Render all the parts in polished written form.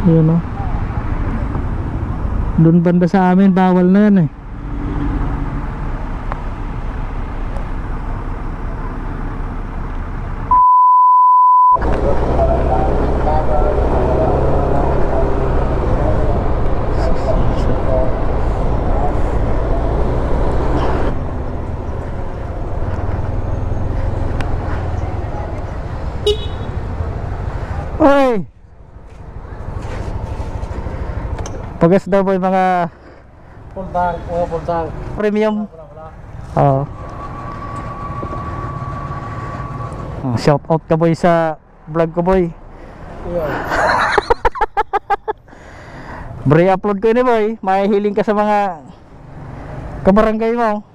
Yun o. Doon banda sa amin bawal na yan eh. Oy! Pagas daw po yung mga Full tank. premium. Oo. Shout out ka boy sa vlog ko boy. Iya. Bre upload ko ini boy. Mahihiling ka sa mga kabarangay mo.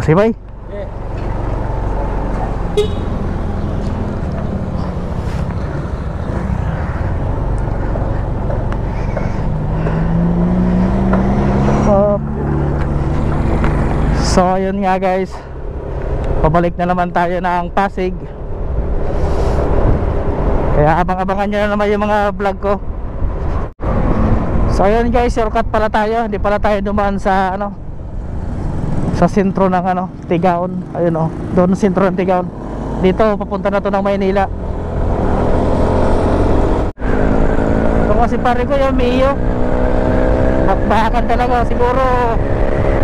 Sige boy. So ayun nga guys, pabalik na naman tayo ng Pasig. Kaya abang-abangan nyo na naman yung mga vlog ko. So ayun guys, shortcut pala tayo. Hindi pala tayo dumaan sa sa sentro ng Tigaon. Ayun doon sentro ng Tigaon. Dito papunta na to ng Maynila. So kasi pare ko yung Mio, bakbakan talaga siguro.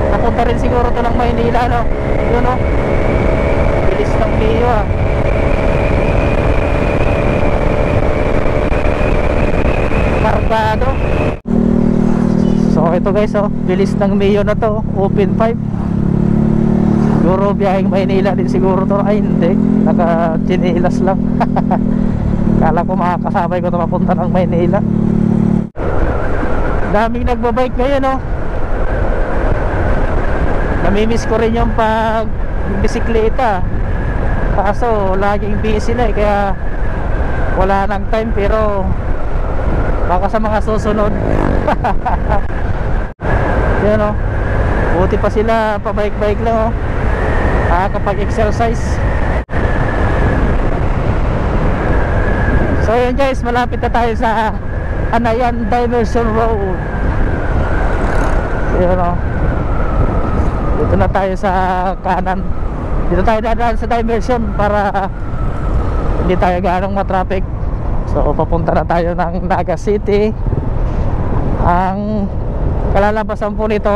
Napunta rin siguro to ng Maynila yun bilis ng Mio Cargado. So ito guys bilis ng Mio na to, open 5. Siguro biyaheng Maynila din siguro to. Ay hindi, naka chinelas lang. Kala ko makakasabay ko to mapunta ng Maynila. Daming nagbabike ngayon namimiss ko rin yung pag bisikleta. Kaso laging busy na kaya wala nang time. Pero baka sa mga susunod. Yan buti pa sila pabike-bike lang kapag exercise. So yun guys, malapit na tayo sa Anayan Diversion Road. Yan dito na tayo sa kanan. Dito tayo dadaan sa diversion para hindi tayo ganong matraffic. So papunta na tayo ng Naga City. Ang kalalabasan po nito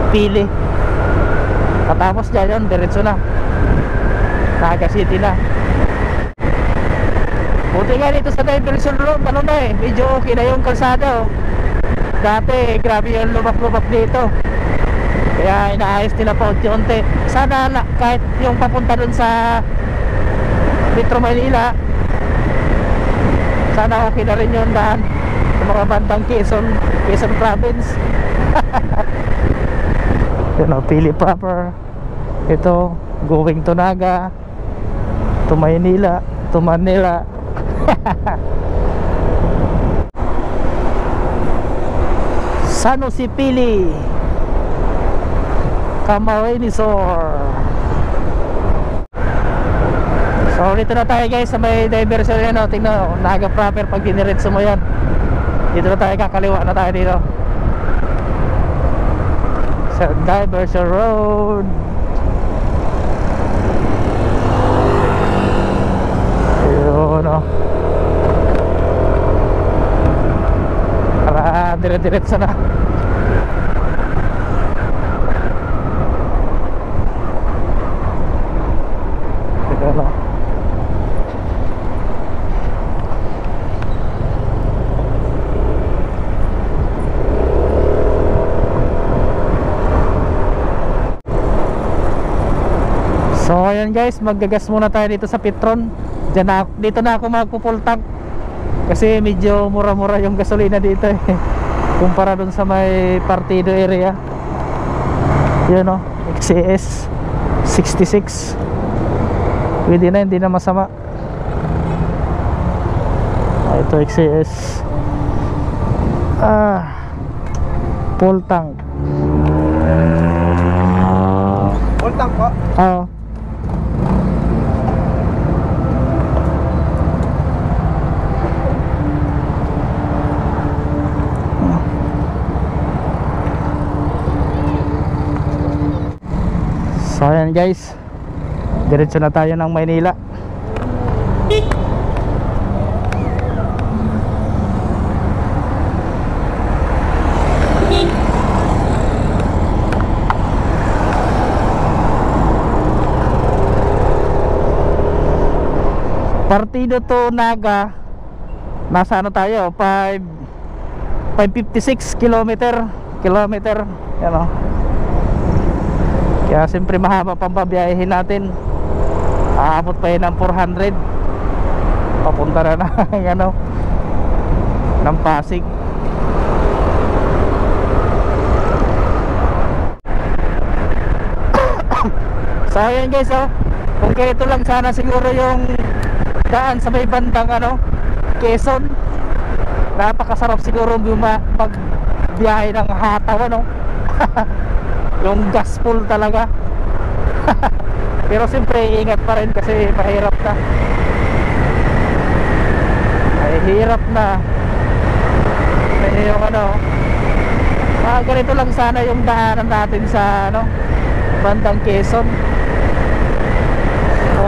Pili. Katapos dyan yun, diretso na Naga City na. Buti nga dito sa diversion road medyo okay na yung kalsada Dati grabe yung lubak-lubak dito. Kaya inaayos nila pa unti-unti. Sana kahit yung papunta dun sa Metro Manila, sana okay na rin yung daan sa mga bandang Quezon Province. Pili proper. Ito going to Naga, to Maynila, to Manila. San Jose Pili, Camarines-Sur. So dito na tayo guys sa may diversion tingnan Naga proper. Pag diniretso mo yan, dito na tayo, kakaliwa na tayo dito sa diversion road. Ayun para dire-diretso na. So ayan guys, maggagas muna tayo dito sa Petron. Dito na ako magpo-full tank kasi medyo mura-mura yung gasolina dito kumpara dun sa may Partido area. Yun XCS 66. Pwede na, hindi na masama. Ito XCS full tank. Full tank po? Oo. ayan guys, diretso na tayo ng Maynila. Partido to Naga, nasa ano tayo, 556 kilometer, yan o. Kaya siyempre mahaba pang babiyahin natin, aabot pa yun ng 400 papunta na ng ano, ng Pasig. So ayan guys, oh, kung ganito lang sana siguro yung daan sa may bandang ano, Quezon, napakasarap siguro magbiyahe ng hataw ano. Yung gaspol talaga. Pero siyempre ingat pa rin kasi mahirap na, yung ano, ganito lang sana yung daanan natin sa ano, bandang Quezon.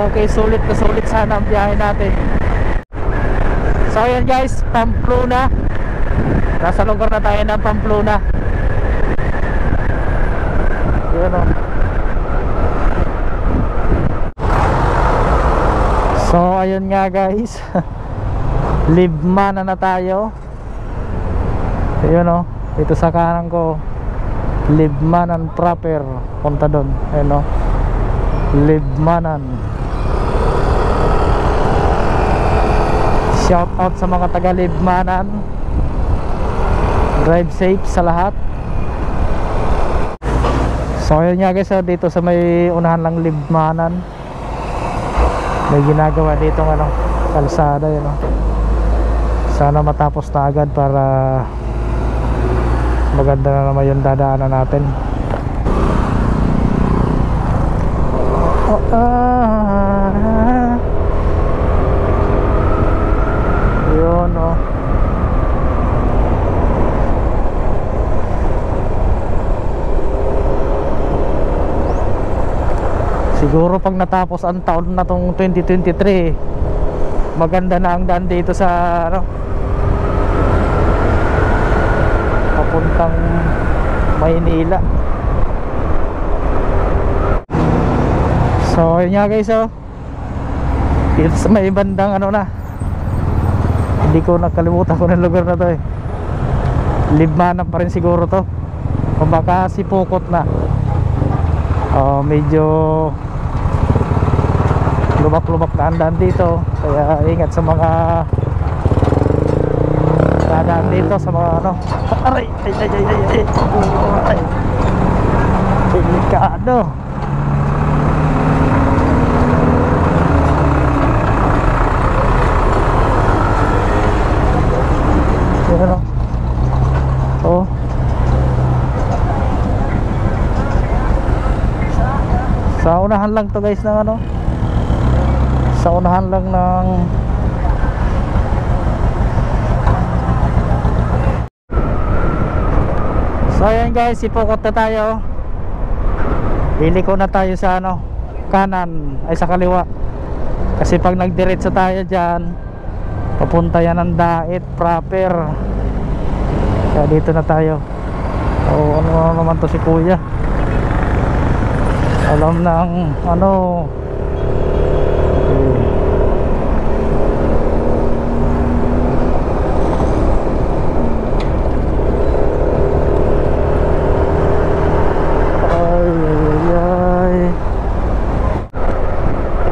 Okay, sulit na sulit sana ang biyahe natin. So ayan guys, Pamplona, nasa lugar na tayo ng Pamplona. Yun o. So ayun nga guys, Libmanan na tayo. Ayun o, dito sa kanan ko, Libmanan proper, punta doon. Ayun o, Libmanan. Shout out sa mga taga Libmanan, drive safe sa lahat. So ayun nga guys, dito sa may unahan lang Libmanan, may ginagawa dito ng ano, kalsada yun, no? Sana matapos na agad para maganda na naman yung dadaanan natin. Yun o. Siguro pag natapos ang taon na tong 2023, maganda na ang daan dito sa ano, papuntang Maynila. So yun nga guys, oh, dito sa may bandang ano na, hindi ko nakalimutan ko ng lugar na to eh. Libmanan pa rin siguro to, o baka Sipokot na. Medyo lubak-lubak na andaan dito, kaya ingat sa mga dadaan dito, sa mga ano, aray, ay, delikado. Ano? Oh. Sa unahan lang to guys ng ano, sa unahan lang ng so ayan guys, Sipokot na tayo. Liliko na tayo sa ano, kanan, ay sa kaliwa, kasi pag nagdiretso tayo dyan, papunta yan ng Dait proper. Kaya dito na tayo. Ano naman to si kuya, alam ng ano.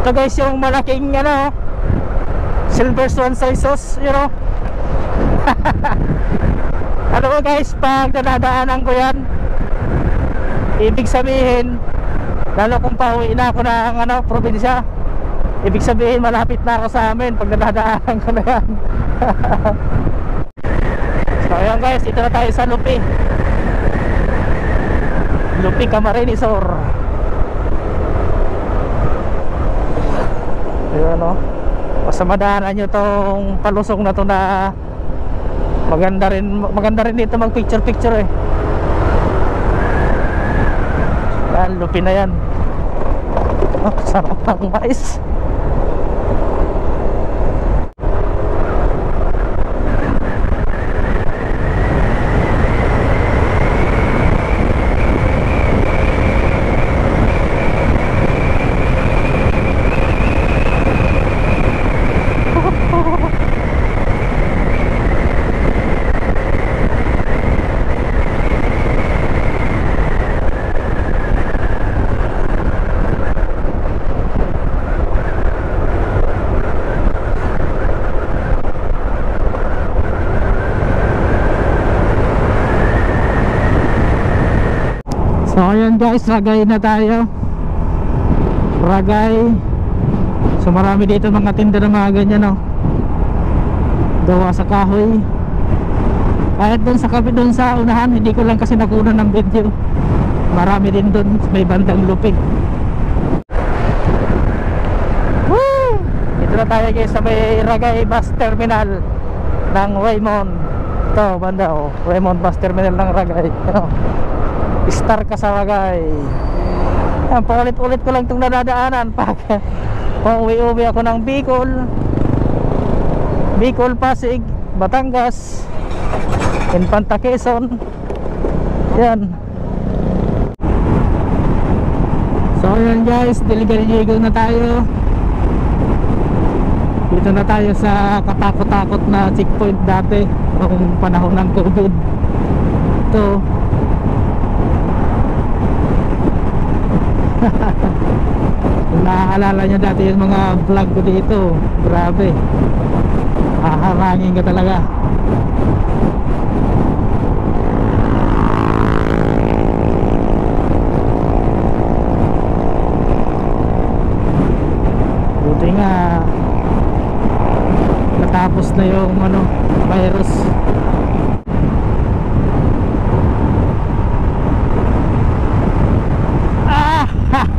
Ito guys yung malaking ano, Silver Swan soy sauce, you know. Ano mo guys, pag nadadaanan ko yan, ibig sabihin, lalo kung pauwi na ako ng ano, probinsya, ibig sabihin malapit na ako sa amin pag nadadaanan ko na yan. So ayan guys, dito na tayo sa Lupi Camarines Sur. Ayun o, basta madaanan nyo tong palusong na to na maganda rin dito mag picture eh. Yan, Lupi na yan. Oh, sarap ng mais. So ayan guys, Ragay na tayo. Ragay. So marami dito mga tinda ng mga ganyan, no? Gawa sa kahoy. Kahit doon sa kape, doon sa unahan, hindi ko lang kasi nakuha ng video. Marami din doon, may bandang lupig. Woo! Ito na tayo guys sa may Ragay bus terminal ng Raymond. Ito banda, oh, Raymond bus terminal ng Ragay. Ano? Star ka sa Ragay. Yan, paulit-ulit ko lang itong nadadaanan pag uwi-uwi ako ng Bicol, Pasig, Batangas, Infanta, Quezon. Yan. So yan guys, diligal na tayo. Dito na tayo sa katakot-takot na checkpoint dati noong panahon ng COVID. Ito. Kung naaalala nyo dati yung mga vlog ko dito, grabe, haharangin ka talaga. Buti nga natapos na yung virus.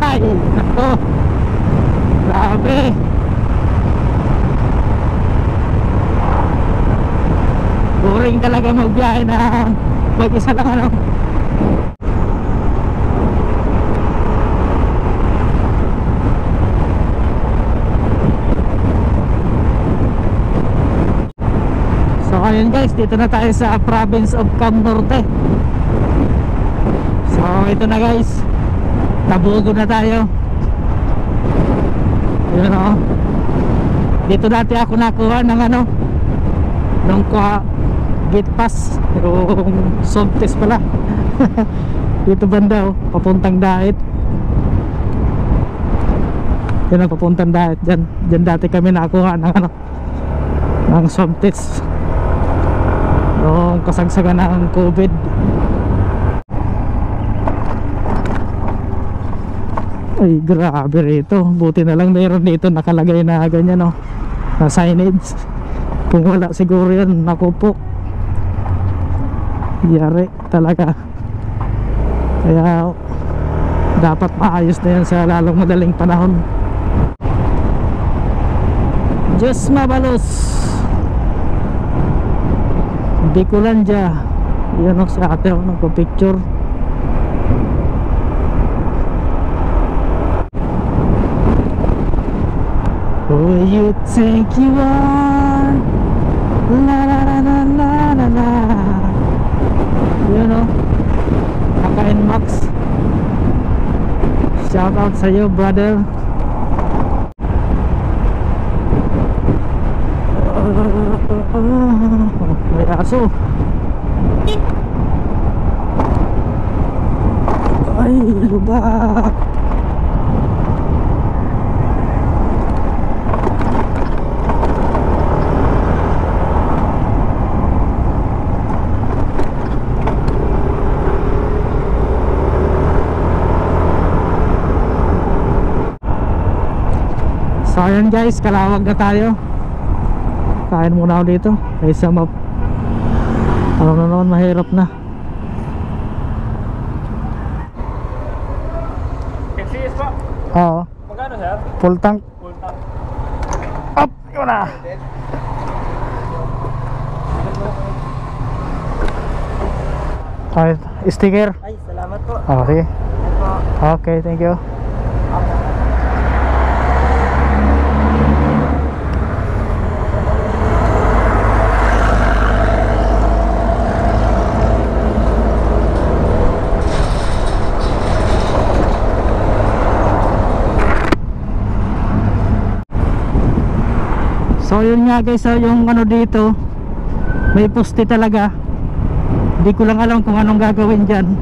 Ay, nako, grabe. Boring talaga magbiyahe na mag-isa lang, So ayun guys, dito na tayo sa province of Cam Norte. So ito na guys, Tabugo na tayo. Yun, oh. Dito dati ako nakuha ng nung gate pass, yung soft test pala. Dito banda, oh, papuntang Dait. Yun, papuntang Dait. Dyan dati kami nakuha ng ng soft test nung kasagsagan ng COVID. Ay, grabe rito. Buti na lang meron dito nakalagay na ganyan, no, na signage. Kung wala siguro yan, naku po, yari talaga. Kaya dapat maayos na yan sa lalong madaling panahon. Diyos mabalos, Bicolandia. Yan, sa ate ako nagpa-picture. Who you think you are? La la la la la la la. You know, Kakain Max. Shout out sa iyo, brother. May aso. Ay, lubak. So ayan guys, Kalawag na tayo. Kain muna ako dito kaysa alam na naman, mahirap na. XCS pa? Oo. Magkano sir? Full tank. Full tank. Up! Yun na! Okay, sticker. Ay, salamat po. Okay. Salamat po. Okay, thank you. So yun nga guys, so yung ano dito, may poste talaga. Hindi ko lang alam kung anong gagawin dyan.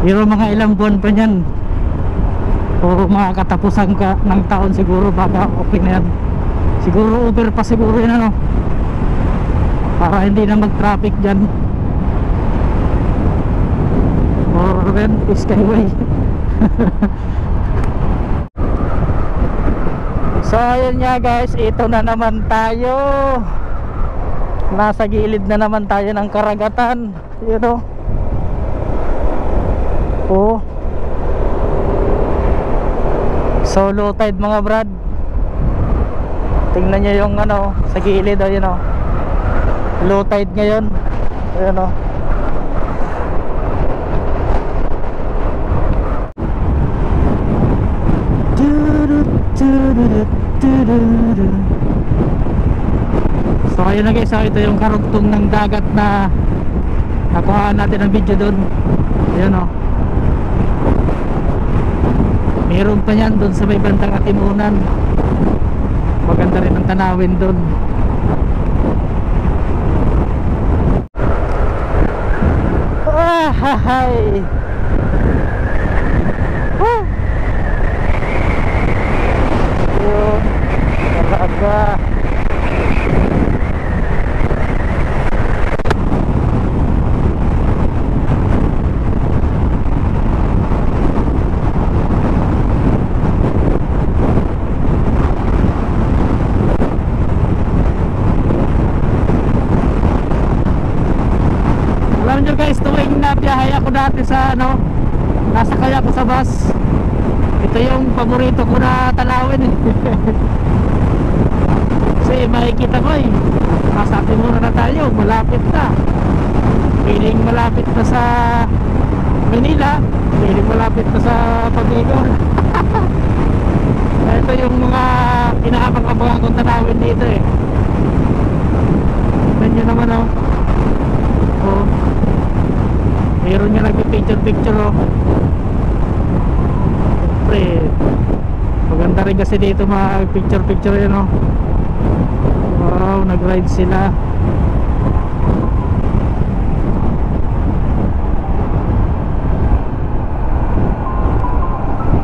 Pero mga ilang buwan pa yan, o mga katapusan ka ng taon siguro, baka okay na yan. Siguro over pa siguro yun ano, para hindi na mag traffic dyan. Or then skyway. So ayun nga guys, ito na naman tayo. Nasa gilid na naman tayo ng karagatan. You know? Oh. So low tide mga brad. Tingnan nyo yung ano, sa gilid oh, you know. Low tide ngayon. Ayun oh. So ayun na guys, ito yung karugtong ng dagat na nakuhaan natin ang video doon. Ayun o, meron pa yan doon sa may bandang Atimunan. Maganda rin ang tanawin doon. Hay yun, talaga. Alam nyo guys, tuwing nabiyahe ako dati sa ano, nasakay ako sa bus, ito yung paborito ko na tanawin eh. Kasi makikita ko eh, masabi muna na tayo, malapit na. Feeling malapit na sa Manila, feeling malapit na sa Pabigor. Ito yung mga inaabang-abangan kong tanawin dito eh. Ganyan nyo naman oh. Oh, meron nyo nagpipicture-picture oh. Siyempre maganda rin kasi dito mga picture-picture yun oh. Wow, nag-ride sila.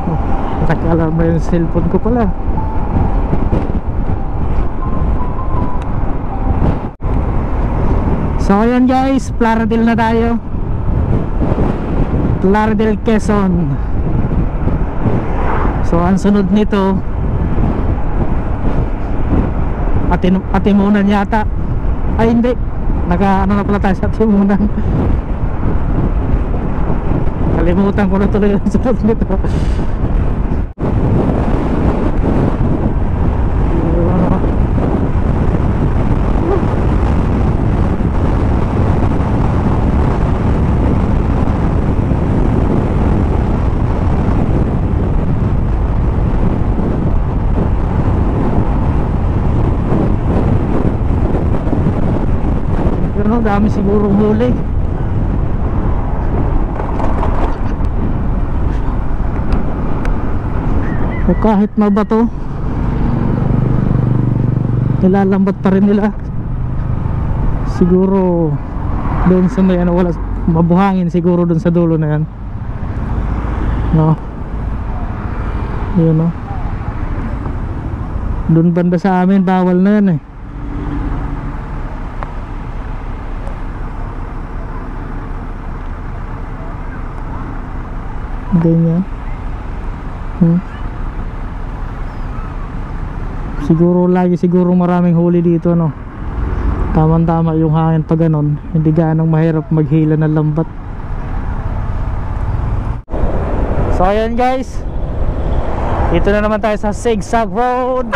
Oh, nag-alarm mo yung cellphone ko pala. So ayan guys, Plaridel na tayo. Plaridel, Quezon. So ang sunod nito Atimunan yata. Ay hindi, naka ano na pala tayo sa Atimunan. Kalimutan ko na tuloy ang sunod nito. Pero dami sigurong huli. O kahit mabato, nilalambat pa rin nila. Siguro doon sa may ano, wala mabuhangin siguro doon sa dulo na yan. No. Yun no. Doon banda sa amin bawal na yan eh. Ganyan. Siguro lagi siguro maraming huli dito no. Tama-tama yung hangin pa ganon, hindi ganong mahirap maghila ng lambat. So ayan guys, dito na naman tayo sa Zigzag Road.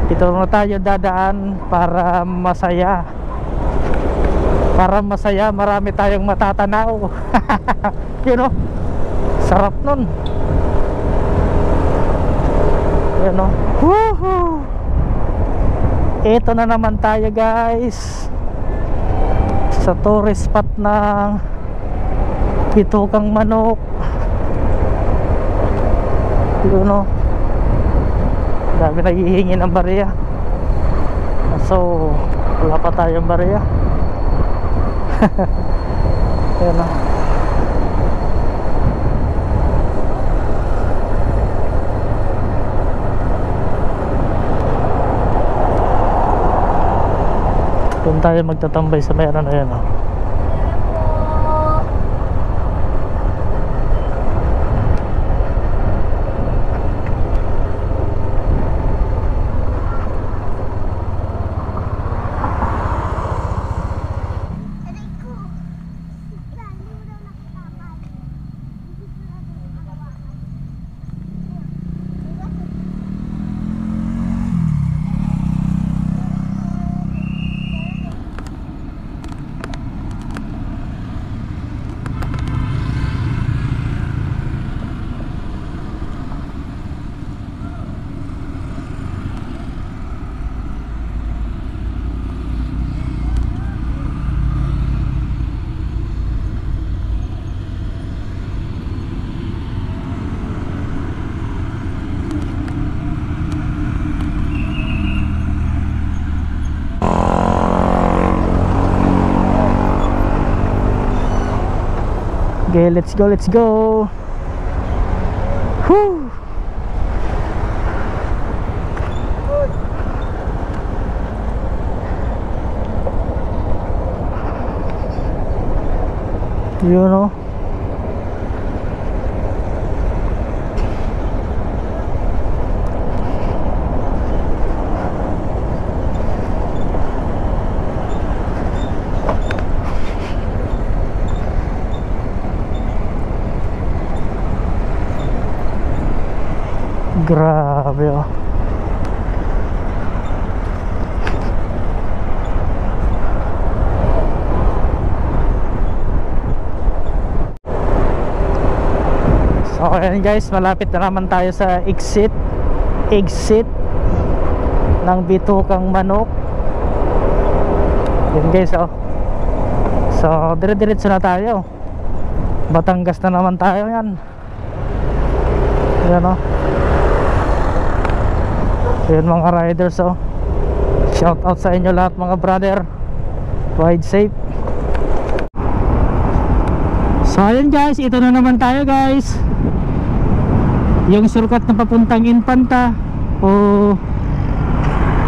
Dito na tayo dadaan para masaya. Para masaya, marami tayong matatanaw. You know, sarap nun. You know, woohoo! Ito na naman tayo guys sa tourist spot ng Pitukang Manok. You know, Dami naghihingi ng barya. So wala pa tayong barya. Ayan na. Doon tayo magtatambay sa may ano na yan, oh. Okay, let's go, let's go. Whew. You know, grabe, oh. So ayan guys, malapit na naman tayo sa exit ng Bitukang Manok. Yan guys, oh. So dire-diretso na tayo. Batangas na naman tayo yan. Yan, oh. Yan mga riders, oh. Shout out sa inyo lahat mga brother. Ride safe. So ayun guys, ito na naman tayo guys. Yung shortcut na papuntang Infanta, o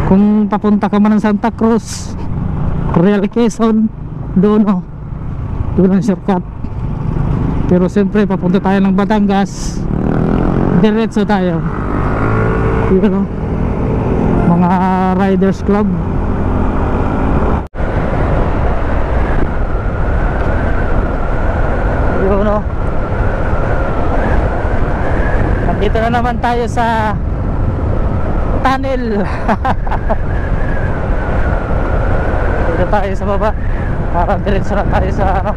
kung papunta ka man ng Santa Cruz, Real Quezon, doon, oh. Doon ang shortcut. Pero siyempre papunta tayo ng Batangas, diretso tayo. Yun, oh. Mga Riders Club. Yun, oh. Nandito na naman tayo sa tunnel. Dito tayo sa baba. Para diretso na tayo sa ano.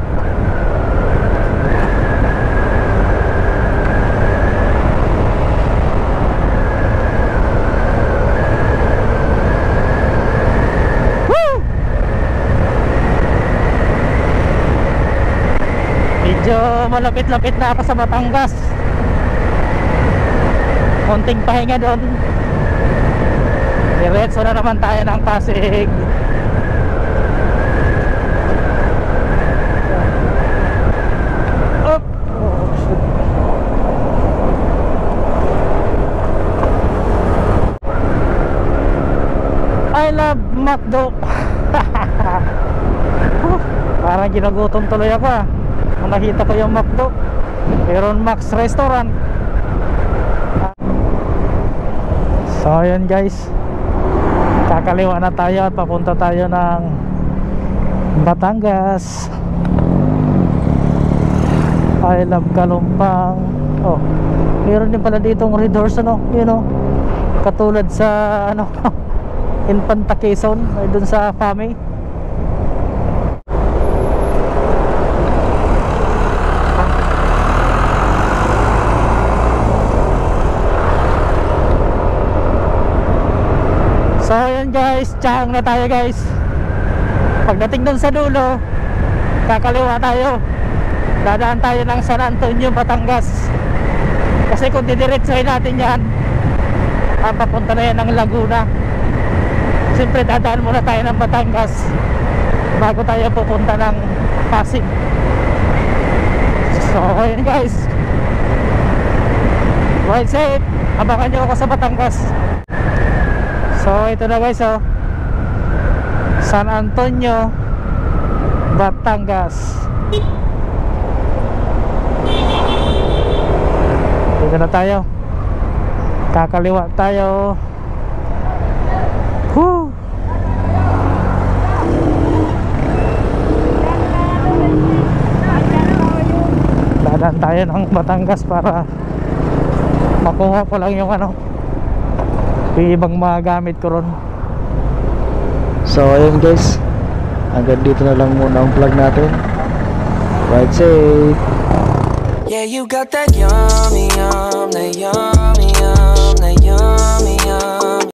Medyo malapit-lapit na ako sa Batangas. Konting pahinga doon. Diretso na naman tayo ng Pasig. Up. Oh, shit. I love McDo. Parang ginugutom tuloy ako, ah. Nung nakita ko yung McDo, Meron Max Restaurant. So ayan guys, kakaliwa na tayo at papunta tayo ng Batangas. I love Kalumpang. Oh, meron din pala ditong Red Horse, ano, you know, katulad sa ano Infanta Quezon, ay dun sa Fami. So ayan guys, tiyang na tayo guys. Pagdating dun sa dulo, kakaliwa tayo. Dadaan tayo ng San Antonio, Batangas. Kasi kung didiretsuhin natin yan, papunta na yan ng Laguna. Siyempre dadaan muna tayo ng Batangas bago tayo pupunta ng Pasig. So ayun guys, ride safe, abangan nyo ako sa Batangas. So ito na guys, oh, San Antonio, Batangas. Dito na tayo, kakaliwa tayo. Whew. Dadaan tayo ng Batangas para makuha ko lang yung ano, yung ibang mga gamit ko ron. So ayun guys, hanggang dito na lang muna ang vlog natin. Ride safe. Yeah, you got that yummy, that yum.